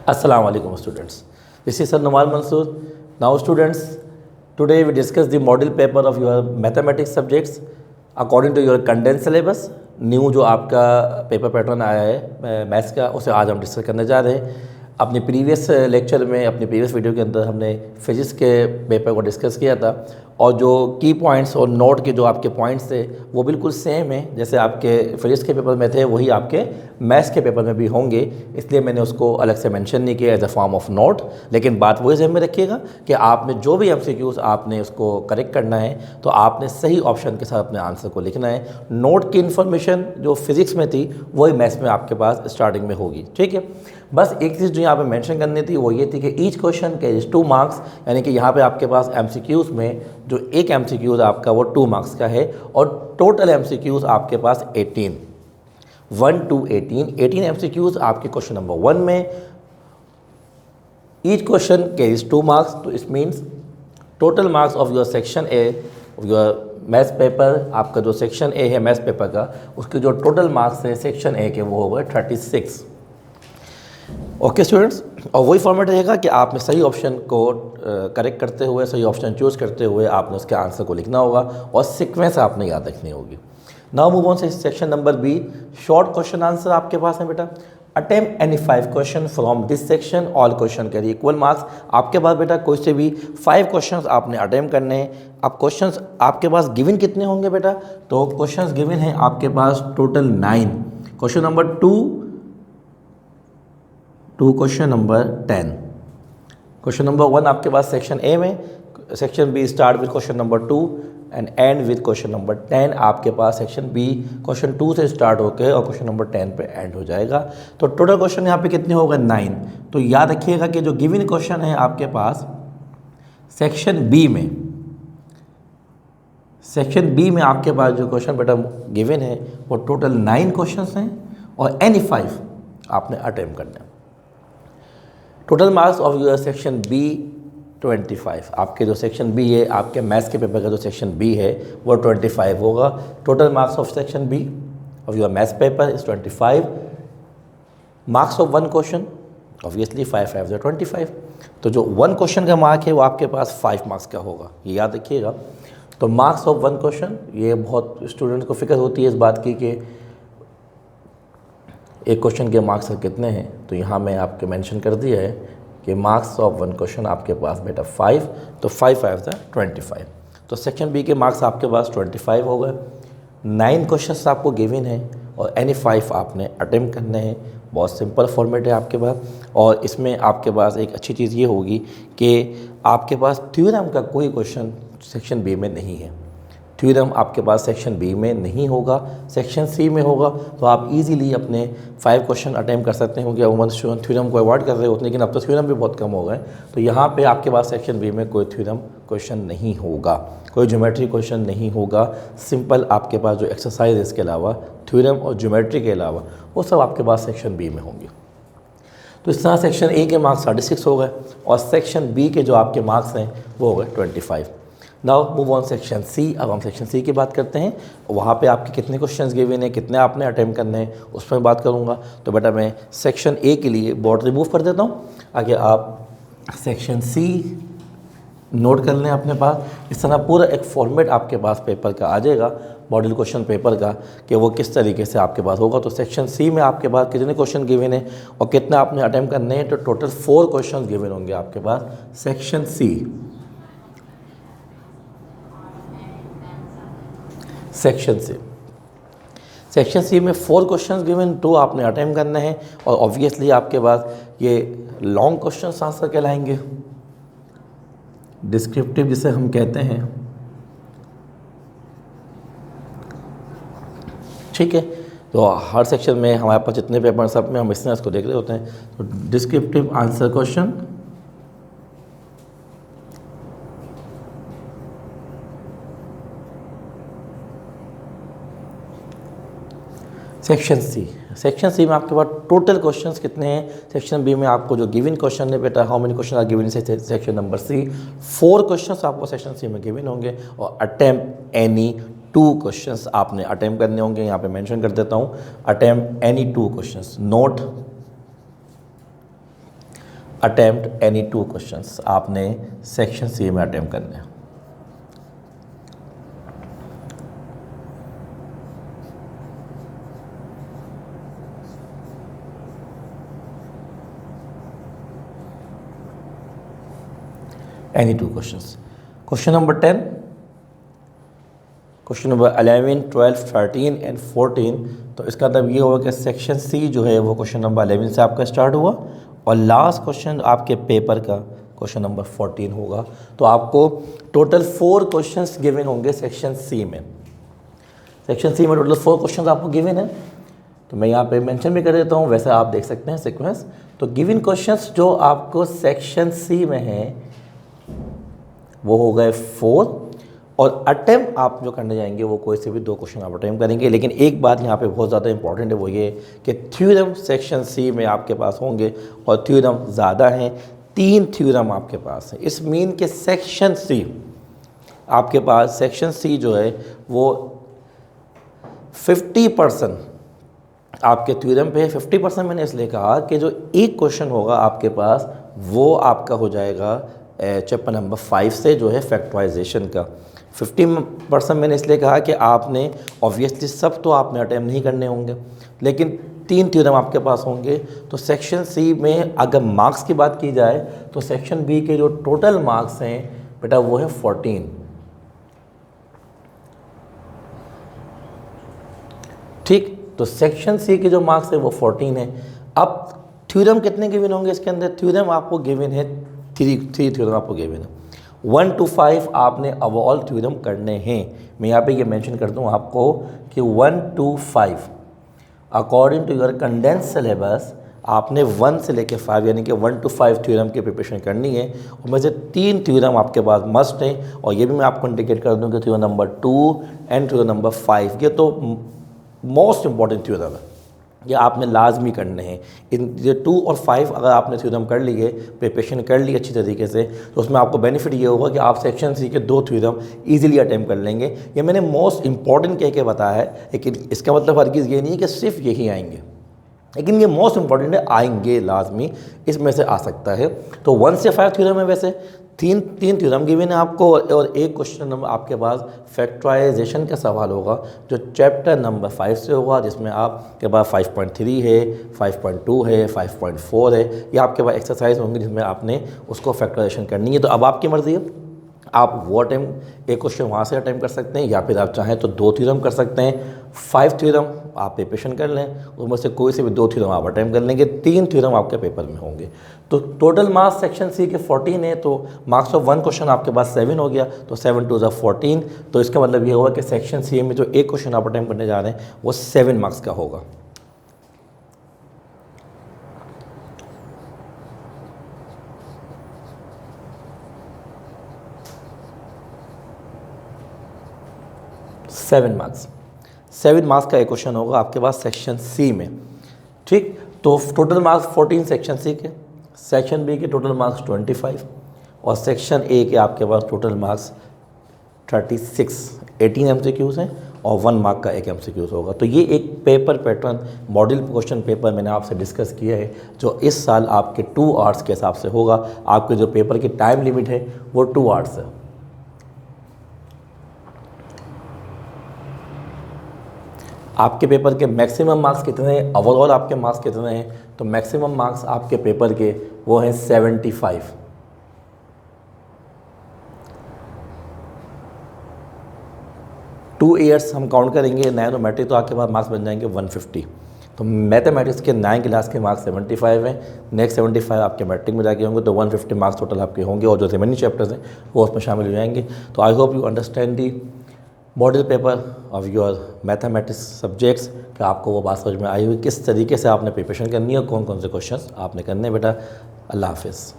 Assalamu alaikum students. This is Sir Numal Mansoor. Now students, today we discuss the model paper of your mathematics subjects according to your condensed syllabus. New जो आपका paper pattern आया है maths का, उसे आज हम discuss करने जा रहे हैं। अपने प्रीवियस लेक्चर में, अपनी प्रीवियस वीडियो के अंदर हमने फिजिक्स के पेपर को डिस्कस किया था और जो की पॉइंट्स और नोट के जो आपके पॉइंट्स थे वो बिल्कुल सेम है जैसे आपके फिजिक्स के पेपर में थे, वही आपके मैथ्स के पेपर में भी होंगे। इसलिए मैंने उसको अलग से मेंशन नहीं किया as a form of note. लेकिन बात वही ज़हन में रखिएगा कि आपने जो भी MCQs आपने उसको करेक्ट करना है तो आपने सही ऑप्शन के साथ अपने आंसर को लिखना है। नोट की इन्फॉर्मेशन जो फिजिक्स में थी वही मैथ्स में आपके पास स्टार्टिंग में होगी, ठीक है। बस एक चीज़ जो यहाँ पे मेंशन करनी थी वो ये थी कि ईच क्वेश्चन के 2 मार्क्स, यानी कि यहाँ पे आपके पास MCQs में जो एक MCQs आपका वो 2 मार्क्स का है और टोटल MCQs आपके पास 18, 1 to 18 MCQs आपके क्वेश्चन नंबर 1 में। ईच क्वेश्चन कैरीज 2 मार्क्स, तो it means total marks of your section A, your maths paper, आपका जो सेक्शन ए है मैथ्स पेपर का, उसके जो टोटल मार्क्स है सेक्शन ए के वो हो गए 36। ओके स्टूडेंट्स, और वही फॉर्मेट रहेगा कि आपने सही ऑप्शन को करेक्ट करते हुए, सही ऑप्शन चूज़ करते हुए आपने उसके आंसर को लिखना होगा और सीक्वेंस आपने याद रखनी होगी। नाउ मूव ऑन से section number B, short question answer आपके पास है बेटा। Attempt any 5 question from this section, all question carry equal marks. आपके पास बेटा कोई से भी 5 क्वेश्चन आपने अटेम्प्ट करने हैं। अब क्वेश्चन आपके पास गिवन कितने होंगे बेटा, तो क्वेश्चन गिवन हैं आपके पास total 9। Question number 2 to question number 10। Question number 1 आपके पास सेक्शन ए में, section B start with question number 2 and end with question number 10। आपके पास सेक्शन बी क्वेश्चन 2 से स्टार्ट होकर और क्वेश्चन नंबर 10 पे एंड हो जाएगा। तो टोटल क्वेश्चन यहाँ पे कितने हो गए 9। तो याद रखिएगा कि जो गिवन क्वेश्चन है आपके पास सेक्शन बी में, सेक्शन बी में आपके पास जो क्वेश्चन बेटा गिवन है वो टोटल 9 क्वेश्चन हैं और एनी 5 आपने अटेम्प्ट करना है। Total marks of your section B 25। आपके जो सेक्शन बी है, आपके मैथ्स के पेपर का जो सेक्शन बी है वो 25 होगा। Total marks of section B of your maths paper is 25। Marks of 1 question obviously 5 5 25। तो जो 1 क्वेश्चन का मार्क है वो आपके पास 5 मार्क्स का होगा, ये याद रखिएगा। तो मार्क्स ऑफ 1 क्वेश्चन, ये बहुत स्टूडेंट को फिक्र होती है इस बात की कि एक क्वेश्चन के मार्क्स कितने हैं, तो यहाँ मैं आपके मेंशन कर दिया है कि मार्क्स ऑफ 1 क्वेश्चन आपके पास बेटा 5, तो 5 5 25। तो सेक्शन बी के मार्क्स आपके पास 25 हो गए। 9 क्वेश्चंस आपको गिवन है और एनी 5 आपने अटेम्प्ट करने हैं। बहुत सिंपल फॉर्मेट है आपके पास। और इसमें आपके पास एक अच्छी चीज़ ये होगी कि आपके पास थ्योरम का कोई क्वेश्चन सेक्शन बी में नहीं है। थ्योरम आपके पास सेक्शन बी में नहीं होगा, सेक्शन सी में होगा। तो आप इजीली अपने 5 क्वेश्चन अटेम्प्ट कर सकते हैं, क्योंकि अमूमन स्टूडेंट थ्योरम को अवॉइड कर रहे होते हैं, लेकिन अब तो थ्योरम भी बहुत कम हो गए। तो यहाँ पे आपके पास सेक्शन बी में कोई थ्योरम क्वेश्चन नहीं होगा, कोई ज्योमेट्री क्वेश्चन नहीं होगा। सिंपल आपके पास जो एक्सरसाइज है इसके अलावा, थ्योरम और ज्योमेट्री के अलावा, वो सब आपके पास सेक्शन बी में होंगे। तो इस तरह सेक्शन ए के मार्क्स 36 हो गए और सेक्शन बी के जो आपके मार्क्स हैं वो हो गए 25। Now move on section C. अब हम सेक्शन सी की बात करते हैं। वहाँ पे आपके कितने क्वेश्चंस गिवन हैं, कितने आपने अटेम्प्ट करने हैं, उस पर बात करूँगा। तो बेटा मैं सेक्शन ए के लिए बोर्ड रिमूव कर देता हूँ, आगे आप सेक्शन सी नोट कर लें अपने पास। इस तरह पूरा एक फॉर्मेट आपके पास पेपर का आ जाएगा, मॉडल क्वेश्चन पेपर का, कि वो किस तरीके से आपके पास होगा। तो सेक्शन सी में आपके पास कितने क्वेश्चन गिवन हैं और कितने आपने अटेम्प्ट करने हैं, तो टोटल 4 क्वेश्चन गिवन होंगे आपके पास सेक्शन सी। सेक्शन सी में 4 क्वेश्चन गिवन, 2 आपने अटेम्प्ट करने हैं और ऑब्वियसली आपके पास ये लॉन्ग क्वेश्चन आंसर कहलाएंगे, डिस्क्रिप्टिव जिसे हम कहते हैं, ठीक है। तो हर सेक्शन में हमारे पास जितने पेपर सब में हम इस तरह इसको देख रहे होते हैं। तो descriptive answer question, section C में आपके पास टोटल क्वेश्चंस कितने हैं। सेक्शन बी में आपको जो गिवन क्वेश्चन है बेटा, how many question are given से सेक्शन नंबर सी, 4 क्वेश्चंस आपको सेक्शन सी में गिवन होंगे और अटेम्प्ट एनी 2 क्वेश्चंस आपने अटेम्प्ट करने होंगे। यहाँ पे मेंशन कर देता हूँ, attempt any 2 questions. Note attempt any 2 questions आपने सेक्शन सी में अटैम्प्ट करने हैं। Any 2 questions. Question number 10, question number 11, 12, 13 and 14। तो इसका मतलब ये होगा कि सेक्शन सी जो है वो क्वेश्चन नंबर 11 से आपका स्टार्ट हुआ और लास्ट क्वेश्चन आपके पेपर का क्वेश्चन नंबर 14 होगा। तो आपको टोटल 4 क्वेश्चंस गिवन होंगे सेक्शन सी में। सेक्शन सी में टोटल 4 क्वेश्चंस आपको गिवन है, तो मैं यहाँ पे मेंशन भी कर देता हूँ, वैसे आप देख सकते हैं सीक्वेंस। तो गिवन क्वेश्चंस जो आपको सेक्शन सी में है वो हो गए 4 और अटेम्प्ट आप जो करने जाएंगे वो कोई से भी 2 क्वेश्चन आप अटेम्प्ट करेंगे। लेकिन एक बात यहाँ पे बहुत ज़्यादा इंपॉर्टेंट है, वो ये कि थ्योरम सेक्शन सी में आपके पास होंगे और थ्योरम ज़्यादा हैं, 3 थ्योरम आपके पास है। इस मीन के सेक्शन सी आपके पास, सेक्शन सी जो है वो 50% आपके थ्योरम पे है। 50% मैंने इसलिए कहा कि जो एक क्वेश्चन होगा आपके पास वो आपका हो जाएगा चैप्टर नंबर 5 से, जो है फैक्टराइजेशन का। 50% मैंने इसलिए कहा कि आपने ऑब्वियसली सब तो आपने अटेम्प्ट नहीं करने होंगे, लेकिन 3 थ्योरम आपके पास होंगे। तो सेक्शन सी में अगर मार्क्स की बात की जाए तो सेक्शन बी के जो टोटल मार्क्स हैं बेटा वो है 14। ठीक, तो सेक्शन सी के जो मार्क्स है वो 14 है। अब थ्योरम कितने गिवन होंगे इसके अंदर? थ्योरम आपको गिवन है 3 थ्योरम आपको गिवन है। 1 to 5 आपने अवॉल्व थ्योरम करने हैं। मैं यहाँ पे ये मेंशन कर दूँ आपको कि 1 to 5 according to your condense syllabus आपने 1 से लेके 5 यानी कि 1 to 5 थ्योरम की प्रिपरेशन करनी है। उनमें से 3 थ्योरम आपके पास मस्ट हैं और ये भी मैं आपको इंडिकेट कर दूँ कि theorem number 2 and theorem number 5 ये तो मोस्ट इंपॉर्टेंट थ्योरम है, ये आपने लाजमी करने हैं। इन ये 2 और 5 अगर आपने थ्योरम कर लिए, प्रिपरेशन कर ली अच्छी तरीके से, तो उसमें आपको बेनिफिट ये होगा कि आप सेक्शन सी के 2 थ्योरम इजीली अटेम्प्ट कर लेंगे। ये मैंने मोस्ट इंपॉर्टेंट कह के बताया है, लेकिन इसका मतलब हरगिज़ ये नहीं है कि सिर्फ यही आएंगे, लेकिन ये मोस्ट इंपॉर्टेंट है, आएंगे लाजमी, इसमें से आ सकता है। तो 1 से 5 थ्योरम है, वैसे तीन थ्योरम गिवन है आपको और एक क्वेश्चन नंबर आपके पास फैक्टराइजेशन का सवाल होगा जो चैप्टर नंबर 5 से होगा, जिसमें आपके पास 5.3 है, 5.2 है, 5.4 है। ये आपके पास एक्सरसाइज होंगी जिसमें आपने उसको फैक्टराइजेशन करनी है। तो अब आपकी मर्ज़ी है, आप वो अटैम्प्ट एक क्वेश्चन वहाँ से अटैम्प्ट कर सकते हैं या फिर आप चाहें तो 2 थ्योरम कर सकते हैं। 5 थ्योरम आप प्रिपरेशन कर लें, उसमें से कोई से भी 2 थ्योरम आप अटैम्प्ट कर लेंगे, 3 थ्योरम आपके पेपर में होंगे। तो टोटल मार्क्स सेक्शन सी के 14 है, तो मार्क्स ऑफ 1 क्वेश्चन आपके पास 7 हो गया, तो 7 2 14। तो इसका मतलब ये होगा कि सेक्शन सी में जो एक क्वेश्चन आप अटैम्प्ट करने जा रहे हैं वो 7 मार्क्स का होगा। सेवन मार्क्स का एक क्वेश्चन होगा आपके पास सेक्शन सी में। ठीक, तो टोटल मार्क्स 14 सेक्शन सी के, सेक्शन बी के टोटल मार्क्स 25 और सेक्शन ए के आपके पास टोटल मार्क्स 36। 18 MCQs हैं और 1 मार्क का एक MCQs होगा। तो ये एक paper pattern model question paper मैंने आपसे डिस्कस किया है जो इस साल आपके 2 आवर्स के हिसाब से होगा। आपके जो पेपर की टाइम लिमिट है वो 2 आवर्स है। आपके पेपर के मैक्सिमम मार्क्स कितने हैं, ओवरऑल आपके मार्क्स कितने हैं? तो मैक्सिमम मार्क्स आपके पेपर के वो हैं 75। टू ईयर्स हम काउंट करेंगे, नाइनोमेट्रिक तो आपके पास मार्क्स बन जाएंगे 150। तो मैथमेटिक्स के 9 क्लास के मार्क्स 75 हैं, नेक्स्ट 75 आपके मैट्रिक में जाके होंगे, तो 150 मार्क्स टोटल आपके होंगे और जो रिमेनिंग चैप्टर्स हैं वो उसमें शामिल हो जाएंगे। तो I hope you understand the model paper of your mathematics subjects, कि आपको वो बात समझ में आई हुई किस तरीके से आपने प्रिपरेशन करनी है और कौन कौन से क्वेश्चंस आपने करने हैं बेटा। अल्लाह हाफिज़।